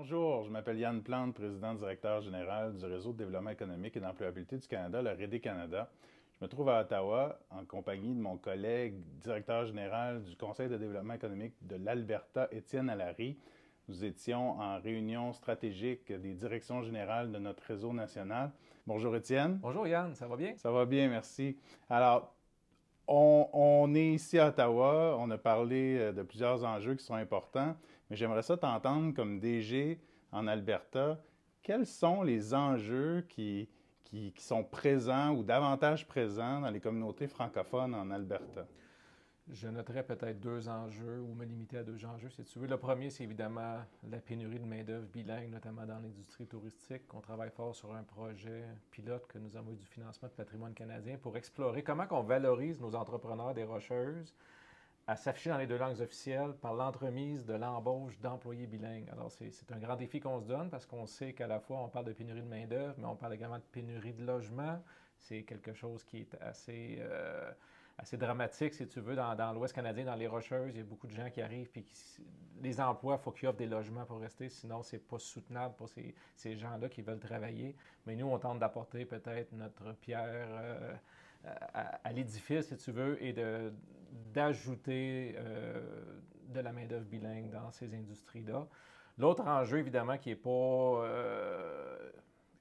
Bonjour, je m'appelle Yann Plante, président-directeur général du Réseau de développement économique et d'employabilité du Canada, le REDE Canada. Je me trouve à Ottawa en compagnie de mon collègue directeur général du Conseil de développement économique de l'Alberta, Étienne Allary. Nous étions en réunion stratégique des directions générales de notre réseau national. Bonjour Étienne. Bonjour Yann, ça va bien? Ça va bien, merci. Alors, on est ici à Ottawa, on a parlé de plusieurs enjeux qui sont importants, mais j'aimerais ça t'entendre comme DG en Alberta. Quels sont les enjeux qui sont présents ou davantage présents dans les communautés francophones en Alberta? Je noterais peut-être deux enjeux ou me limiter à deux enjeux si tu veux. Le premier, c'est évidemment la pénurie de main-d'œuvre bilingue, notamment dans l'industrie touristique. On travaille fort sur un projet pilote que nous avons eu du financement de patrimoine canadien pour explorer comment on valorise nos entrepreneurs des Rocheuses à s'afficher dans les deux langues officielles par l'entremise de l'embauche d'employés bilingues. Alors, c'est un grand défi qu'on se donne parce qu'on sait qu'à la fois, on parle de pénurie de main-d'œuvre, mais on parle également de pénurie de logement. C'est quelque chose qui est assez dramatique, si tu veux, dans l'Ouest canadien, dans les Rocheuses. Il y a beaucoup de gens qui arrivent, puis les emplois, il faut qu'ils offrent des logements pour rester, sinon c'est pas soutenable pour ces gens-là qui veulent travailler. Mais nous, on tente d'apporter peut-être notre pierre à l'édifice, si tu veux, et d'ajouter de la main-d'œuvre bilingue dans ces industries-là. L'autre enjeu, évidemment, qui n'est pas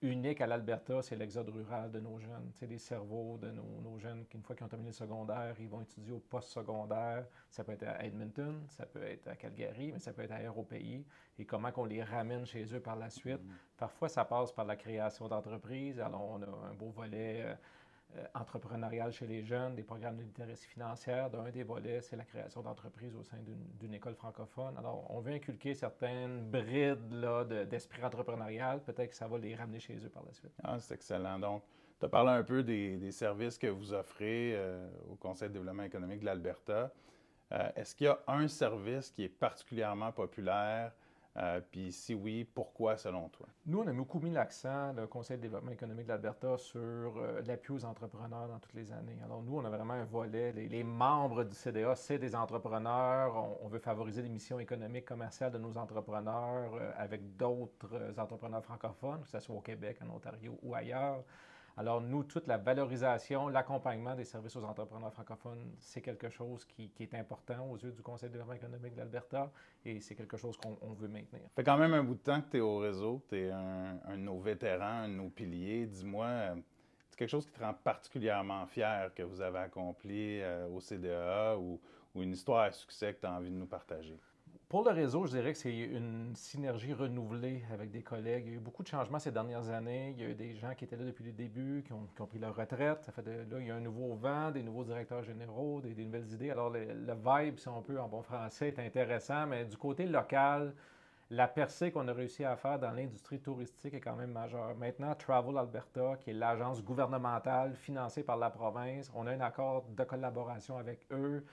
unique à l'Alberta, c'est l'exode rural de nos jeunes. Tu sais, les cerveaux de nos jeunes, qu'une fois qu'ils ont terminé le secondaire, ils vont étudier au post-secondaire. Ça peut être à Edmonton, ça peut être à Calgary, mais ça peut être ailleurs au pays. Et comment qu'on les ramène chez eux par la suite. Parfois, ça passe par la création d'entreprises. Alors, on a un beau volet entrepreneurial chez les jeunes, des programmes de littératie financière. D'un des volets, c'est la création d'entreprises au sein d'une école francophone. Alors, on veut inculquer certaines brides là, d'esprit entrepreneurial. Peut-être que ça va les ramener chez eux par la suite. Ah, c'est excellent. Donc, tu as parlé un peu des services que vous offrez au Conseil de développement économique de l'Alberta. Est-ce qu'il y a un service qui est particulièrement populaire? Puis si oui, pourquoi selon toi? Nous, on a beaucoup mis l'accent, le Conseil de développement économique de l'Alberta, sur l'appui aux entrepreneurs dans toutes les années. Alors nous, on a vraiment un volet. Les membres du CDA, c'est des entrepreneurs. On veut favoriser les missions économiques, commerciales de nos entrepreneurs avec d'autres entrepreneurs francophones, que ce soit au Québec, en Ontario ou ailleurs. Alors, nous, toute la valorisation, l'accompagnement des services aux entrepreneurs francophones, c'est quelque chose qui est important aux yeux du Conseil de développement économique de l'Alberta et c'est quelque chose qu'on veut maintenir. Ça fait quand même un bout de temps que tu es au réseau, tu es un de nos vétérans, un de nos piliers. Dis-moi, c'est quelque chose qui te rend particulièrement fier que vous avez accompli au CDA ou une histoire à succès que tu as envie de nous partager? Pour le réseau, je dirais que c'est une synergie renouvelée avec des collègues. Il y a eu beaucoup de changements ces dernières années. Il y a eu des gens qui étaient là depuis le début, qui ont pris leur retraite. Ça fait là, il y a un nouveau vent, des nouveaux directeurs généraux, des nouvelles idées. Alors, le vibe, si on peut, en bon français, est intéressant, mais du côté local, la percée qu'on a réussi à faire dans l'industrie touristique est quand même majeure. Maintenant, Travel Alberta, qui est l'agence gouvernementale financée par la province, on a un accord de collaboration avec eux.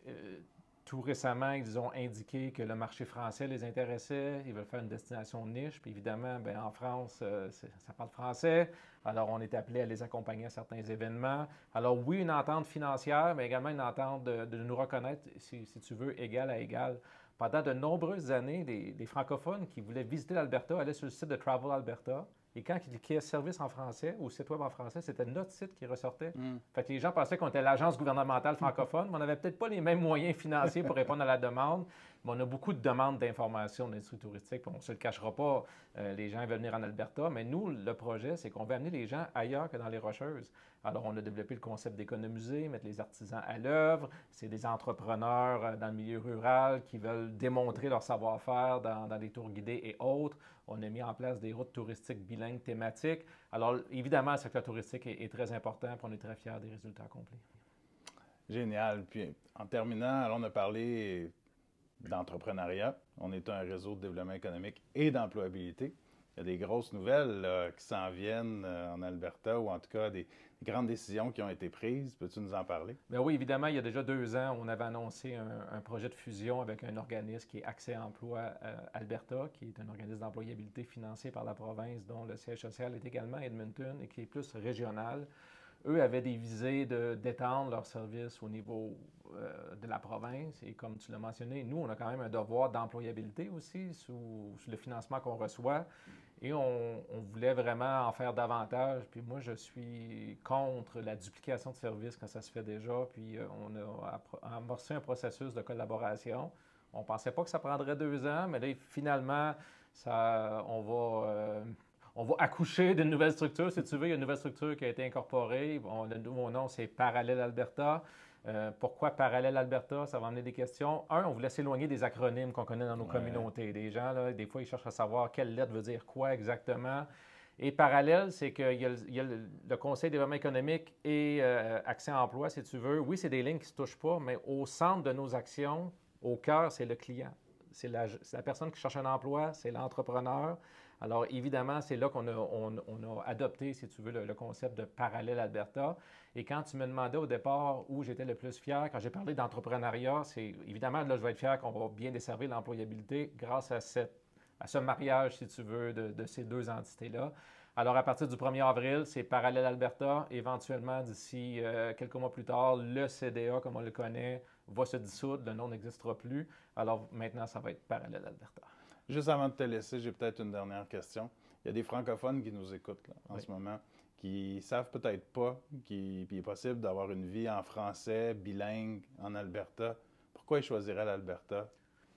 Euh, Tout récemment, ils ont indiqué que le marché français les intéressait. Ils veulent faire une destination niche. Puis évidemment, ben, en France, ça parle français. Alors, on est appelé à les accompagner à certains événements. Alors, oui, une entente financière, mais également une entente de nous reconnaître, si tu veux, égal à égal. Pendant de nombreuses années, des francophones qui voulaient visiter l'Alberta allaient sur le site de Travel Alberta. Et quand ils cliquaient service en français ou site web en français, c'était notre site qui ressortait. Fait que les gens pensaient qu'on était l'agence gouvernementale francophone, mais on n'avait peut-être pas les mêmes moyens financiers pour répondre à la demande. Mais on a beaucoup de demandes d'informations de l'industrie touristique, puis on ne se le cachera pas. Les gens veulent venir en Alberta, mais nous, le projet, c'est qu'on veut amener les gens ailleurs que dans les Rocheuses. Alors, on a développé le concept d'économiser, mettre les artisans à l'œuvre. C'est des entrepreneurs dans le milieu rural qui veulent démontrer leur savoir-faire dans des tours guidés et autres. On a mis en place des routes touristiques bilingues thématiques. Alors, évidemment, le secteur touristique est très important, puis on est très fiers des résultats accomplis. Génial. Puis en terminant, alors on a parlé d'entrepreneuriat. On est un réseau de développement économique et d'employabilité. Il y a des grosses nouvelles là, qui s'en viennent en Alberta ou en tout cas des grandes décisions qui ont été prises. Peux-tu nous en parler? Bien oui, évidemment, il y a déjà 2 ans, on avait annoncé un projet de fusion avec un organisme qui est Accès Emploi Alberta, qui est un organisme d'employabilité financé par la province, dont le siège social est également à Edmonton et qui est plus régional. eux avaient des visées d'étendre leurs services au niveau de la province. Et comme tu l'as mentionné, nous, on a quand même un devoir d'employabilité aussi sous le financement qu'on reçoit. Et on voulait vraiment en faire davantage. Puis moi, je suis contre la duplication de services quand ça se fait déjà. Puis on a amorcé un processus de collaboration. On ne pensait pas que ça prendrait 2 ans, mais là, finalement, on va accoucher d'une nouvelle structure. Si tu veux, il y a une nouvelle structure qui a été incorporée. Le nouveau nom, c'est Parallèle Alberta. Pourquoi Parallèle Alberta? Ça va amener des questions. On voulait s'éloigner des acronymes qu'on connaît dans nos communautés. Les gens, là, des fois, ils cherchent à savoir quelle lettre veut dire quoi exactement. Et parallèle, c'est qu'il y a le Conseil de développement économique et Accès à emploi, si tu veux. Oui, c'est des lignes qui ne se touchent pas, mais au centre de nos actions, au cœur, c'est le client. C'est la personne qui cherche un emploi, c'est l'entrepreneur. Alors, évidemment, c'est là qu'on a adopté, si tu veux, le concept de Parallèle Alberta. Et quand tu me demandais au départ où j'étais le plus fier, quand j'ai parlé d'entrepreneuriat, c'est évidemment, là, je vais être fier qu'on va bien desservir l'employabilité grâce à ce mariage, si tu veux, de ces deux entités-là. Alors, à partir du 1er avril, c'est Parallèle Alberta. Éventuellement, d'ici quelques mois plus tard, le CDA, comme on le connaît, va se dissoudre. Le nom n'existera plus. Alors, maintenant, ça va être Parallèle Alberta. Juste avant de te laisser, j'ai peut-être une dernière question. Il y a des francophones qui nous écoutent là, en ce moment, qui savent peut-être pas qu'il est possible d'avoir une vie en français, bilingue, en Alberta. Pourquoi ils choisiraient l'Alberta?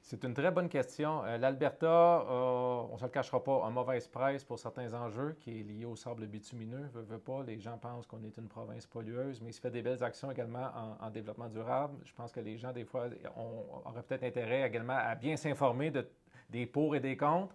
C'est une très bonne question. L'Alberta, on ne se le cachera pas, a mauvaise presse pour certains enjeux qui est lié au sable bitumineux. Veut pas, les gens pensent qu'on est une province pollueuse, mais il se fait des belles actions également en développement durable. Je pense que les gens, des fois, auraient peut-être intérêt également à bien s'informer des pour et des contre.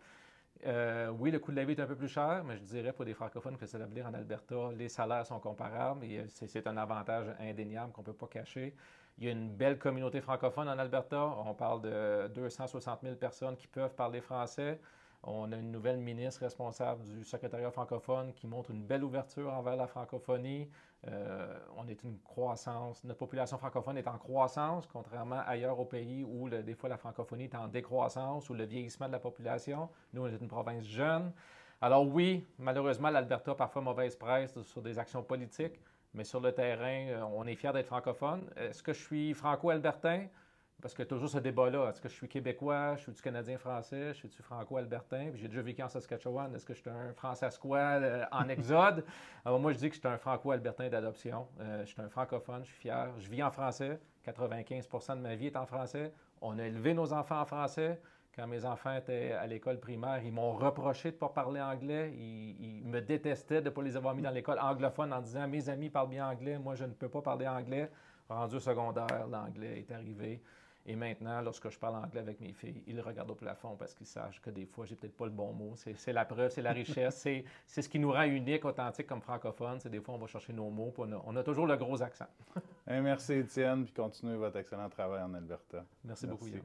Oui, le coût de la vie est un peu plus cher, mais je dirais pour des francophones que s'établir en Alberta, les salaires sont comparables et c'est un avantage indéniable qu'on ne peut pas cacher. Il y a une belle communauté francophone en Alberta. On parle de 260 000 personnes qui peuvent parler français. On a une nouvelle ministre responsable du secrétariat francophone qui montre une belle ouverture envers la francophonie. On est une croissance. Notre population francophone est en croissance, contrairement ailleurs au pays où des fois la francophonie est en décroissance ou le vieillissement de la population. Nous, on est une province jeune. Alors oui, malheureusement, l'Alberta a parfois mauvaise presse sur des actions politiques, mais sur le terrain, on est fiers d'être francophone. Est-ce que je suis franco-albertain? Parce qu'il y a toujours ce débat-là. Est-ce que je suis québécois? Je suis-tu canadien-français? Je suis-tu franco-albertain? Puis j'ai déjà vécu en Saskatchewan. Est-ce que je suis un franc-saskois en exode? Alors moi, je dis que je suis un franco-albertain d'adoption. Je suis un francophone, je suis fier. Je vis en français. 95% de ma vie est en français. On a élevé nos enfants en français. Quand mes enfants étaient à l'école primaire, ils m'ont reproché de ne pas parler anglais. Ils me détestaient de ne pas les avoir mis dans l'école anglophone en disant « Mes amis parlent bien anglais, moi je ne peux pas parler anglais ». Rendu au secondaire, l'anglais est arrivé. Et maintenant, lorsque je parle anglais avec mes filles, ils regardent au plafond parce qu'ils sachent que des fois, j'ai peut-être pas le bon mot. C'est la preuve, c'est la richesse, c'est ce qui nous rend unique, authentique comme francophones. C'est des fois, on va chercher nos mots, puis on a toujours le gros accent. Merci Étienne, puis continuez votre excellent travail en Alberta. Merci beaucoup, Yann.